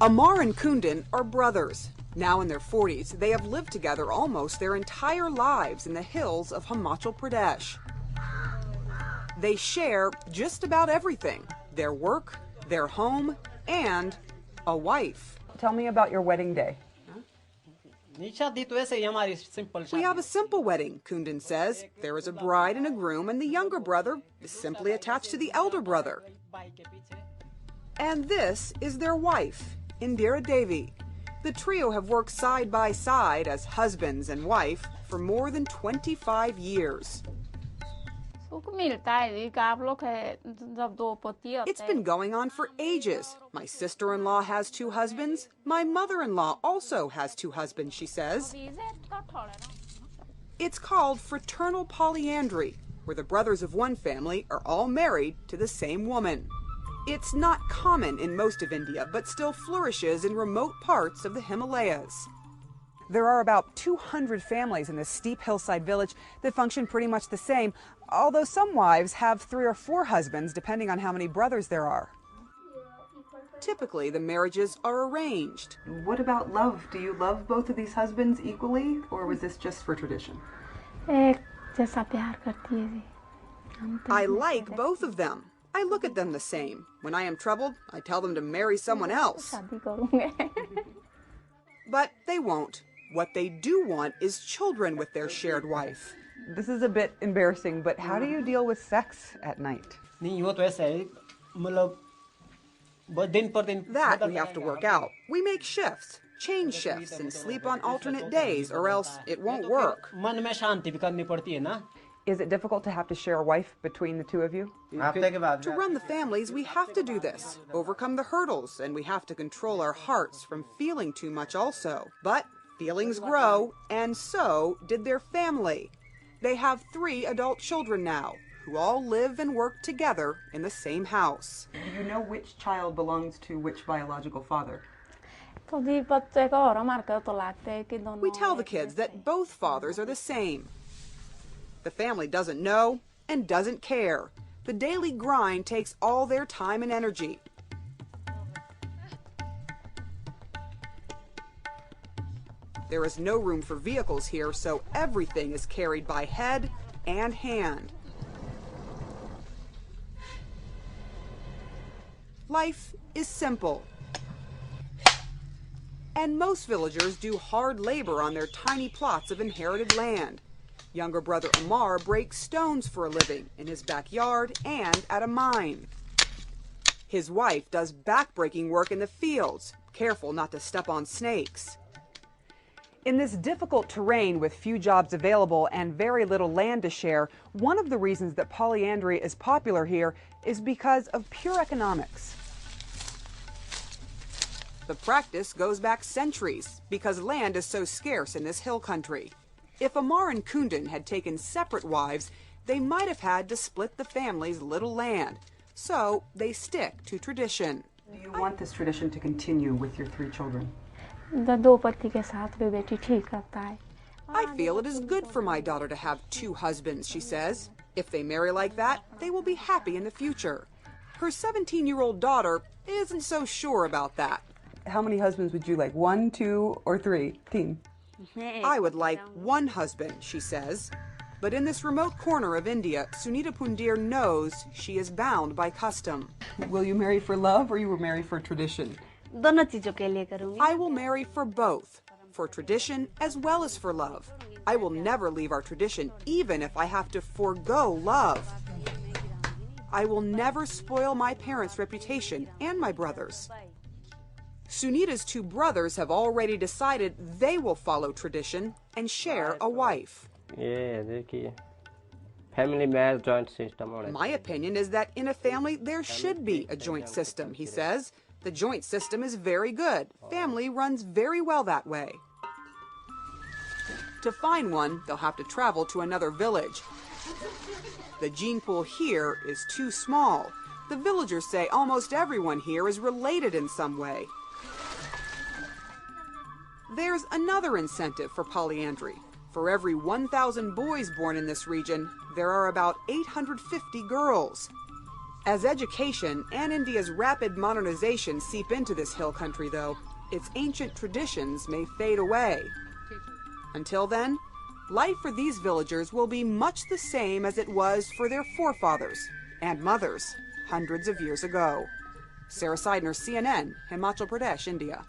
Amar and Kundan are brothers. Now in their 40s, they have lived together almost their entire lives in the hills of Himachal Pradesh. They share just about everything: their work, their home, and a wife. Tell me about your wedding day. We have a simple wedding, Kundan says. There is a bride and a groom, and the younger brother is simply attached to the elder brother. And this is their wife, Indira Devi. The trio have worked side by side as husbands and wife for more than 25 years. It's been going on for ages. My sister-in-law has 2 husbands. My mother-in-law also has 2 husbands, she says. It's called fraternal polyandry, where the brothers of one family are all married to the same woman. It's not common in most of India, but still flourishes in remote parts of the Himalayas. There are about 200 families in this steep hillside village that function pretty much the same, although some wives have 3 or 4 husbands, depending on how many brothers there are. Typically, the marriages are arranged. What about love? Do you love both of these husbands equally, or was this just for tradition? I like both of them. I look at them the same. When I am troubled, I tell them to marry someone else. But they won't. What they do want is children with their shared wife. This is a bit embarrassing, but how do you deal with sex at night? That we have to work out. We make shifts, change shifts, and sleep on alternate days, or else it won't work. Is it difficult to have to share a wife between the 2 of you? To run the families, we have to do this, overcome the hurdles, and we have to control our hearts from feeling too much also. But feelings grow, and so did their family. They have 3 adult children now, who all live and work together in the same house. Do you know which child belongs to which biological father? We tell the kids that both fathers are the same. The family doesn't know and doesn't care. The daily grind takes all their time and energy. There is no room for vehicles here, so everything is carried by head and hand. Life is simple. And most villagers do hard labor on their tiny plots of inherited land. Younger brother Amar breaks stones for a living in his backyard and at a mine. His wife does back-breaking work in the fields, careful not to step on snakes. In this difficult terrain with few jobs available and very little land to share, one of the reasons that polyandry is popular here is because of pure economics. The practice goes back centuries because land is so scarce in this hill country. If Amar and Kundan had taken separate wives, they might have had to split the family's little land. So they stick to tradition. Do you want this tradition to continue with your 3 children? I feel it is good for my daughter to have 2 husbands, she says. If they marry like that, they will be happy in the future. Her 17-year-old daughter isn't so sure about that. How many husbands would you like? 1, 2, or 3? Team. I would like 1 husband, she says. But in this remote corner of India, Sunita Pundir knows she is bound by custom. Will you marry for love or you will marry for tradition? I will marry for both, for tradition as well as for love. I will never leave our tradition, even if I have to forego love. I will never spoil my parents' reputation and my brother's. Sunita's 2 brothers have already decided they will follow tradition and share a wife. Family marriage joint system. My opinion is that in a family there should be a joint system, he says. The joint system is very good. Family runs very well that way. To find one, they'll have to travel to another village. The gene pool here is too small. The villagers say almost everyone here is related in some way. There's another incentive for polyandry. For every 1,000 boys born in this region, there are about 850 girls. As education and India's rapid modernization seep into this hill country, though, its ancient traditions may fade away. Until then, life for these villagers will be much the same as it was for their forefathers and mothers hundreds of years ago. Sarah Seidner, CNN, Himachal Pradesh, India.